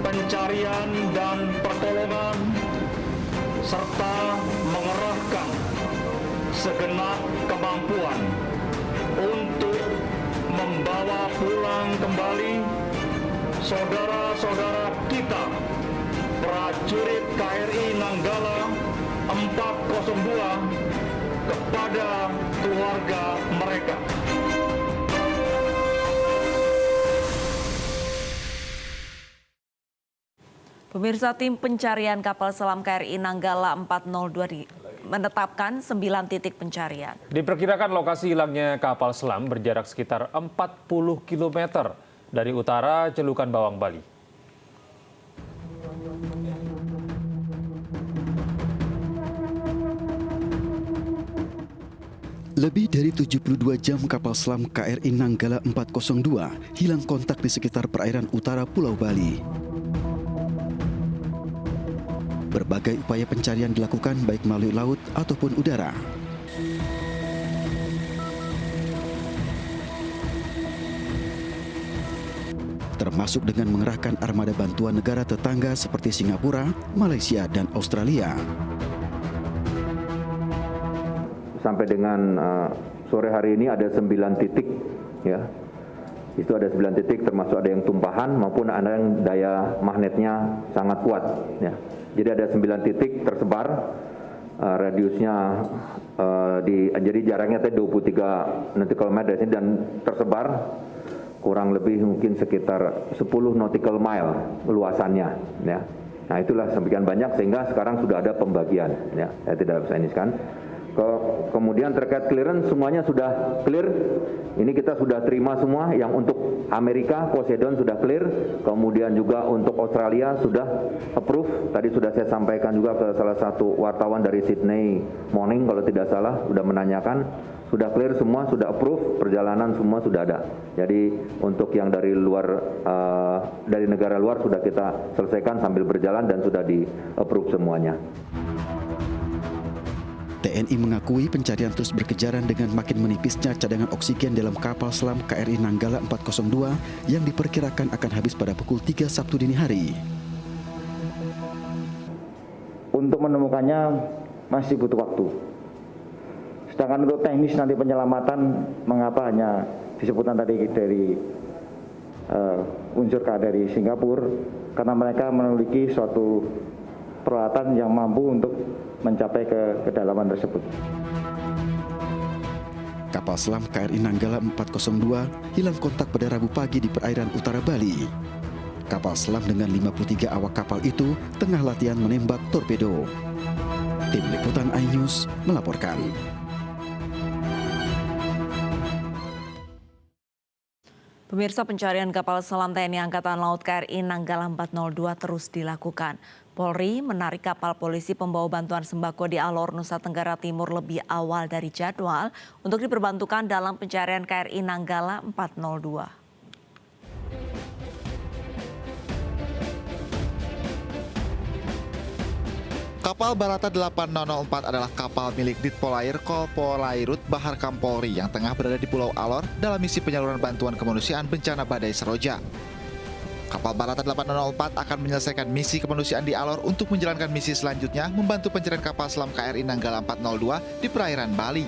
pencarian dan pertolongan, serta mengerahkan segenap kemampuan untuk membawa pulang kembali saudara-saudara kita, prajurit KRI Nanggala 402 kepada keluarga mereka. Pemirsa, tim pencarian kapal selam KRI Nanggala 402 menetapkan 9 titik pencarian. Diperkirakan lokasi hilangnya kapal selam berjarak sekitar 40 km dari utara Celukan Bawang, Bali. Lebih dari 72 jam kapal selam KRI Nanggala 402 hilang kontak di sekitar perairan utara Pulau Bali. Berbagai upaya pencarian dilakukan baik melalui laut ataupun udara. Termasuk dengan mengerahkan armada bantuan negara tetangga seperti Singapura, Malaysia, dan Australia. Sampai dengan sore hari ini ada 9 titik, ya. Itu ada 9 titik, termasuk ada yang tumpahan maupun ada yang daya magnetnya sangat kuat, ya. Jadi ada 9 titik tersebar, radiusnya jadi jaraknya tadi 23 nautical mile dari sini dan tersebar kurang lebih mungkin sekitar 10 nautical mile luasannya, ya. Nah, itulah sekian banyak sehingga sekarang sudah ada pembagian, ya. Saya tidak bisa ini kan. Kemudian terkait clearance semuanya sudah clear. Ini kita sudah terima semua. Yang untuk Amerika Poseidon sudah clear. Kemudian juga untuk Australia sudah approve. Tadi sudah saya sampaikan juga ke salah satu wartawan dari Sydney Morning kalau tidak salah sudah menanyakan. Sudah clear semua, sudah approve, perjalanan semua sudah ada. Jadi untuk yang dari luar, dari negara luar sudah kita selesaikan sambil berjalan dan sudah di approve semuanya. TNI mengakui pencarian terus berkejaran dengan makin menipisnya cadangan oksigen dalam kapal selam KRI Nanggala 402 yang diperkirakan akan habis pada pukul 3 Sabtu dini hari. Untuk menemukannya masih butuh waktu. Sedangkan untuk teknis nanti penyelamatan, mengapa hanya disebutkan tadi dari unsur dari Singapura, karena mereka memiliki suatu peralatan yang mampu untuk mencapai ke kedalaman tersebut. Kapal selam KRI Nanggala 402 hilang kontak pada Rabu pagi di perairan utara Bali. Kapal selam dengan 53 awak kapal itu tengah latihan menembak torpedo. Tim Liputan iNews melaporkan. Pemirsa, pencarian kapal selam TNI Angkatan Laut KRI Nanggala 402 terus dilakukan. Polri menarik kapal polisi pembawa bantuan sembako di Alor, Nusa Tenggara Timur lebih awal dari jadwal untuk diperbantukan dalam pencarian KRI Nanggala 402. Kapal Barata 8004 adalah kapal milik Ditpolair Kolpolairut Bahar Kampolri yang tengah berada di Pulau Alor dalam misi penyaluran bantuan kemanusiaan bencana badai Seroja. Kapal Barata 804 akan menyelesaikan misi kemanusiaan di Alor untuk menjalankan misi selanjutnya membantu pencarian kapal selam KRI Nanggala 402 di perairan Bali.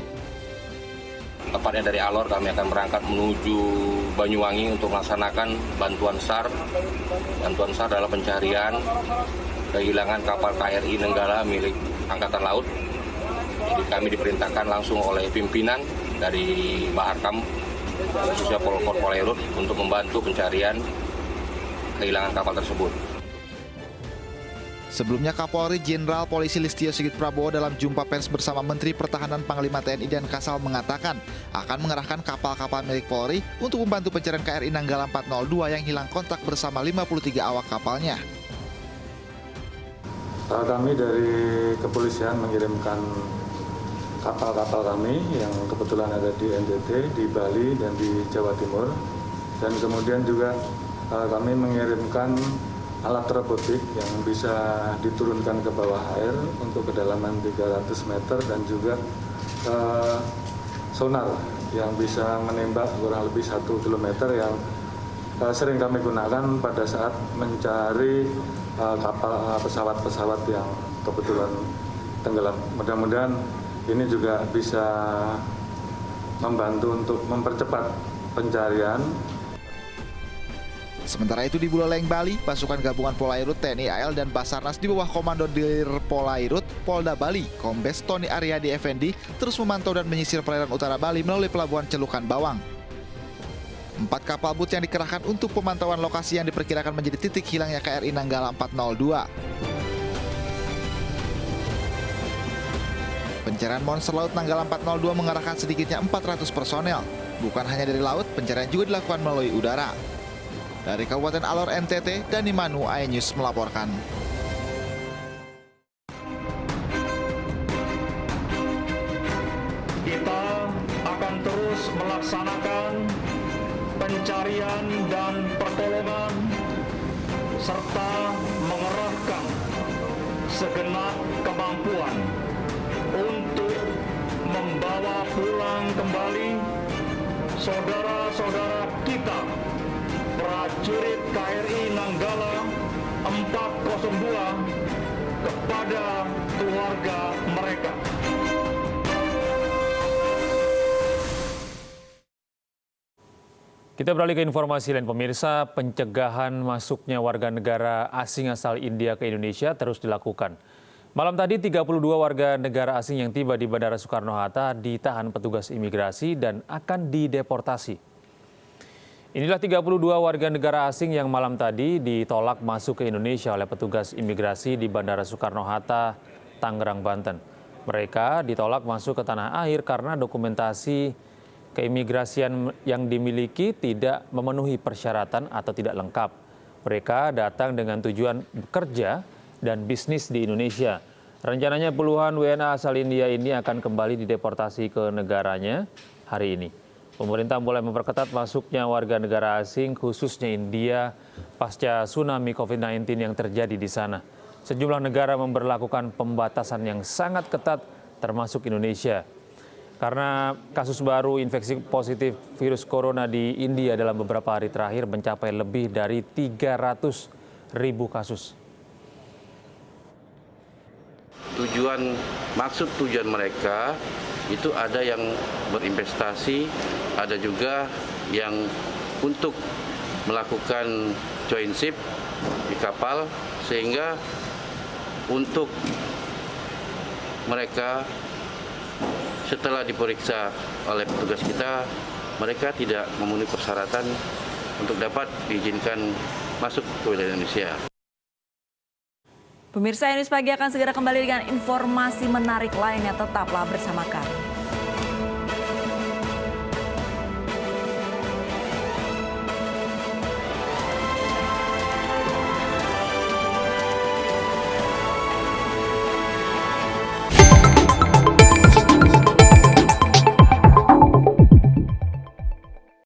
Tepatnya dari Alor kami akan berangkat menuju Banyuwangi untuk melaksanakan bantuan SAR. Bantuan SAR adalah pencarian kehilangan kapal KRI Nanggala milik Angkatan Laut. Jadi kami diperintahkan langsung oleh pimpinan dari Baharkam, khususnya Kolpolairut, untuk membantu pencarian kehilangan kapal tersebut. Sebelumnya Kapolri Jenderal Polisi Listio Sigit Prabowo dalam jumpa pers bersama Menteri Pertahanan Panglima TNI dan Kasal mengatakan akan mengerahkan kapal-kapal milik Polri untuk membantu pencarian KRI Nanggala 402 yang hilang kontak bersama 53 awak kapalnya. Kami dari kepolisian mengirimkan kapal-kapal kami yang kebetulan ada di NTT, di Bali, dan di Jawa Timur. Dan kemudian juga kami mengirimkan alat robotik yang bisa diturunkan ke bawah air untuk kedalaman 300 meter dan juga sonar yang bisa menembak kurang lebih 1 kilometer yang sering kami gunakan pada saat mencari pesawat-pesawat yang kebetulan tenggelam. Mudah-mudahan ini juga bisa membantu untuk mempercepat pencarian. Sementara itu di Buleleng, Bali, pasukan gabungan Polairut TNI AL dan Basarnas di bawah Komando Dir Polairut Polda Bali, Kombes Tony Aryadi Effendi, terus memantau dan menyisir perairan utara Bali melalui pelabuhan Celukan Bawang. 4 kapal boot yang dikerahkan untuk pemantauan lokasi yang diperkirakan menjadi titik hilangnya KRI Nanggala 402. Pencarian monster laut Nanggala 402 mengerahkan sedikitnya 400 personel. Bukan hanya dari laut, pencarian juga dilakukan melalui udara. Dari Kabupaten Alor NTT, Dani Manu, iNews melaporkan. Kita akan terus melaksanakan pencarian dan pertolongan serta mengerahkan segenap kemampuan untuk membawa pulang kembali saudara-saudara kita prajurit KRI Nanggala 402 kepada keluarga mereka. Kita beralih ke informasi lain, pemirsa. Pencegahan masuknya warga negara asing asal India ke Indonesia terus dilakukan. Malam tadi 32 warga negara asing yang tiba di Bandara Soekarno-Hatta ditahan petugas imigrasi dan akan dideportasi. Inilah 32 warga negara asing yang malam tadi ditolak masuk ke Indonesia oleh petugas imigrasi di Bandara Soekarno-Hatta, Tangerang, Banten. Mereka ditolak masuk ke tanah air karena dokumentasi keimigrasian yang dimiliki tidak memenuhi persyaratan atau tidak lengkap. Mereka datang dengan tujuan bekerja dan bisnis di Indonesia. Rencananya puluhan WNA asal India ini akan kembali dideportasi ke negaranya hari ini. Pemerintah mulai memperketat masuknya warga negara asing, khususnya India, pasca tsunami COVID-19 yang terjadi di sana. Sejumlah negara memberlakukan pembatasan yang sangat ketat, termasuk Indonesia. Karena kasus baru infeksi positif virus corona di India dalam beberapa hari terakhir mencapai lebih dari 300.000 kasus. Maksud tujuan mereka itu ada yang berinvestasi, ada juga yang untuk melakukan joint ship di kapal, sehingga untuk mereka setelah diperiksa oleh petugas kita, mereka tidak memenuhi persyaratan untuk dapat diizinkan masuk ke wilayah Indonesia. Pemirsa, iNews Pagi akan segera kembali dengan informasi menarik lainnya. Tetaplah bersama kami.